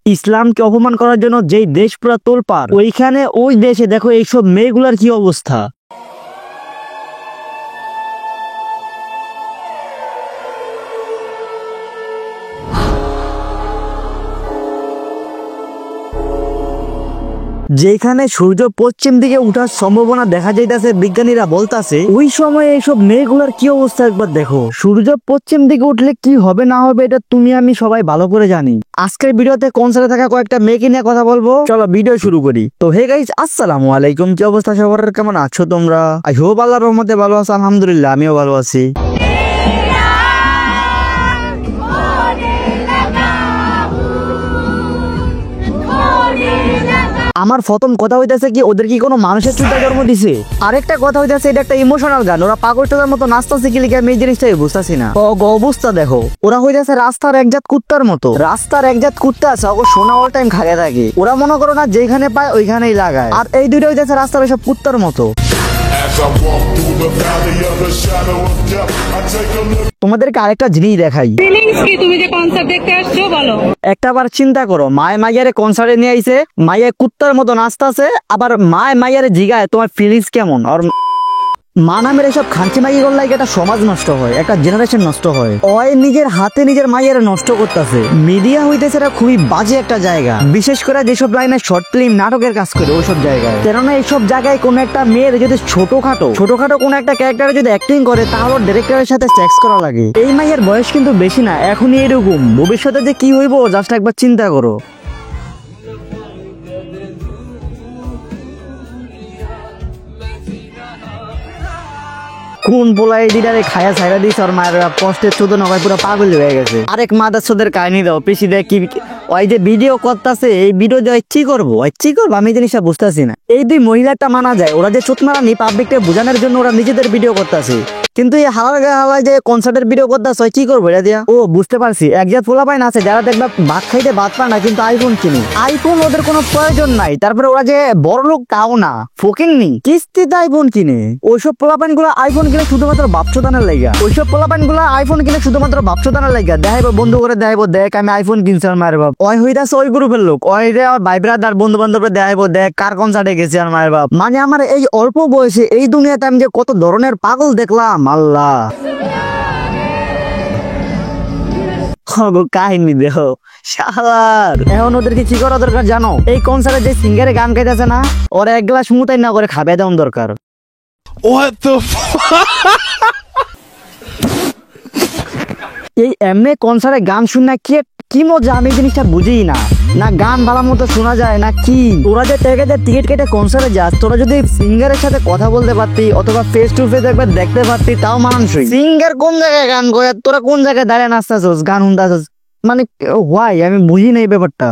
ইসলামকে অপমান করার জন্য যেই দেশ পুরো তোলপাড়, ওইখানে ওই দেশে দেখো এইসব মেয়েগুলার কি অবস্থা। যেখানে সূর্য পশ্চিম দিকে উঠার সম্ভাবনা দেখা যাইতেছে, বিজ্ঞানীরা বলতাছে ওই সময় এইসব মেঘগুলার কি অবস্থা একবার দেখো। সূর্য পশ্চিম দিকে উঠলে কি হবে না হবে এটা তুমি আমি সবাই ভালো করে জানি। আজকের ভিডিওতে কনসার্টে থাকা কয়েকটা মেয়েকে নিয়ে কথা বলবো, চলো ভিডিও শুরু করি। তো হে গাইস, আসসালামু আলাইকুম, কি অবস্থা সবার, কেমন আছো তোমরা? আই হোপ আল্লাহর রহমতে ভালো আছো। আলহামদুলিল্লাহ আমিও ভালো আছি। আমার প্রথম কথা হইতেছে কি, ওদের কি কোনো মানুষের চুলটা জন্ম দিছে? আরেকটা কথা হইতেছে এটা একটা ইমোশনাল গান, ওরা পাগল টাকার মতো নাচতেছে কি লিখে আমি এই জিনিসটাই বুঝতেছি না। অবস্থা দেখো, ওরা হইতেছে রাস্তার একজাত কুত্তার মতো। রাস্তার একজাত কুত্তা আছে, ওকে সোনা অল টাইম খাগে থাকে। ওরা মনে করো না যেখানে পায় ওইখানেই লাগায়, আর এই দুইটা হইতেছে রাস্তার সব কুত্তার মতো। তোমাদেরকে আরেকটা জিনিস দেখাই, তুমি যে কনসার্ট দেখতে আসছো বলো। একটা বার চিন্তা করো, মায়ে মাইয়ারে কনসার্টে নিয়ে আইছে, মাইয়া কুত্তার মতো নাচতাছে, আবার মায়ে মাইয়ারে জিগায় তোমার ফিলিংস কেমন। আর মা নামের এসব খাঞ্চি মাইয়ে করলে একটা সমাজ নষ্ট হয়, একটা জেনারেশন নষ্ট হয়। ওই নিজের হাতে নিজের মাইয়ারে নষ্ট করতেছে। মিডিয়া হইতেছে এটা খুবই বাজে একটা জায়গা, বিশেষ করে যেসব লাইনে শর্ট ফিল্ম নাটকের কাজ করে ওইসব জায়গায়। কেননা এইসব জায়গায় কোন একটা মেয়ের যদি ছোটখাটো কোন একটা ক্যারেক্টারে যদি অ্যাক্টিং করে, তাহলে ডিরেক্টরের সাথে সেক্স করা লাগে। এই মাইয়ের বয়স কিন্তু বেশি না, এখনই এরকম, ভবিষ্যতে যে কি হইব জাস্ট একবার চিন্তা করো। কোন পোলাই দিদারে খায়া ছাইরা দিছে, আর মায়ের কষ্টের চোদ নয় পুরো পাগল হয়ে গেছে। আরেক মাদাসদের কাহিনী দাও, পিসি দেখ কি ওই যে ভিডিও করতেছে, এই ভিডিও দিয়ে কি করবো আমি জিনিসটা বুঝতেছি না। এই দুই মহিলাটা মানা যায়, ওরা যে চোট মারানি পাবলিককে বোঝানোর জন্য ওরা নিজেদের ভিডিও করতেছে, কিন্তু এই হালায় যে কনসার্টের ভিডিও করতেছে কি করবো এটা দিয়া? ও বুঝতে পারছি, একজাত পোলা পায় না আছে যারা দেখবা ভাত খাইতে ভাত পায় না কিন্তু আইফোন কিনে। আইফোন ওদের কোনো প্রয়োজন নাই, তারপরে ওরা যে বড় লোক তাও না, ফকিংনি, কিস্তিতে আইফোন কিনে। ওইসব পোলাপান গুলো আইফোন কিনে শুধুমাত্র বাপচোদানের লাইগা। ওইসব পোলাপান গুলো আইফোন কিনে শুধুমাত্র বাপচোদানের লাইগা। দেখাইবো বন্ধু করে দেখাইবো, দেখ আমি আইফোন কিনছি আর মায়ের বাপ। ওই হইতাছে ওই গ্রুপের লোক, ওই রে ভাই ব্রাদার বন্ধু বান্ধব দেখাইবো, দেখ কার কনসার্টে গেছি আর মায়ের বাপ। মানে আমার এই অল্প বয়সে এই দুনিয়াতে আমি যে কত ধরনের পাগল দেখলাম, আল্লাহ। কাহিনী দেখো শালার। এখন ওদেরকে কি করা দরকার জানো? এই কনসার্টে যে সিঙ্গারে গান গাইতেছে না, ওরা এক গ্লাস মুতাই না করে খাবে দেওয়া দরকার। এই এমনি কনসার্টে গান শুনে কি মজা, আমি জিনিসটা বুঝি না। না গান ভালো মতো শোনা যায় না কি? তোরা যে টিকিট কেটে কনসার্টে যাস, তোরা যদি সিঙ্গারের সাথে কথা বলতে পারতি অথবা ফেস টু ফেস একবার দেখতে পারতি তাও মানানসই। সিঙ্গার কোন জায়গায় গান গায়, তোরা কোন জায়গায় দাঁড়িয়ে নাচতেছস, গান শুনতেছস, মানে হোয়াই আমি বুঝি না এই ব্যাপারটা।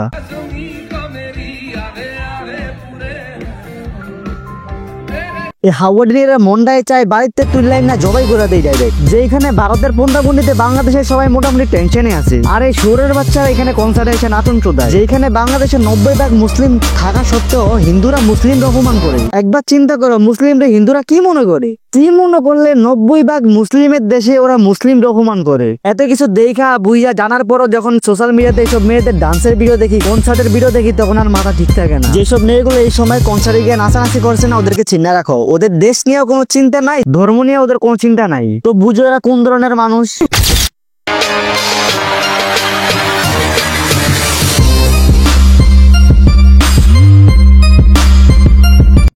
এই হাওয়াডিরা মন্ডায় চাই বাড়িতে তুললাই না জবাই করে দেয় ডাইরেক্ট। যেখানে ভারতের পন্থাবন্দিতে বাংলাদেশের সবাই মোটামুটি টেনশনে আছে, আর এই শহরের বাচ্চারা এখানে কনসার্টে এসে নাটন চোদায়। যেখানে বাংলাদেশের 90% মুসলিম থাকা সত্ত্বেও হিন্দুরা মুসলিমরা অপমান করে। একবার চিন্তা করো, মুসলিমরা হিন্দুরা কি মনে করে? কি মনে করলে 90% মুসলিমের দেশে ওরা মুসলিম অপমান করে? এত কিছু দেখা বুঝা জানার পরও যখন সোশ্যাল মিডিয়াতে এইসব মেয়েদের ডান্সের ভিডিও দেখি, কনসার্টের ভিডিও দেখি, তখন আর মাথা ঠিক থাকে না। যেসব মেয়েগুলো এই সময় কনসার্টে গিয়ে নাচানাচি করছে না, ওদেরকে চিন্তা রাখো, ওদের দেশ নিয়েও কোনো চিন্তা নাই, ধর্ম নিয়ে ওদের কোনো চিন্তা নাই, তো বুঝো এরা কোন ধরনের মানুষ।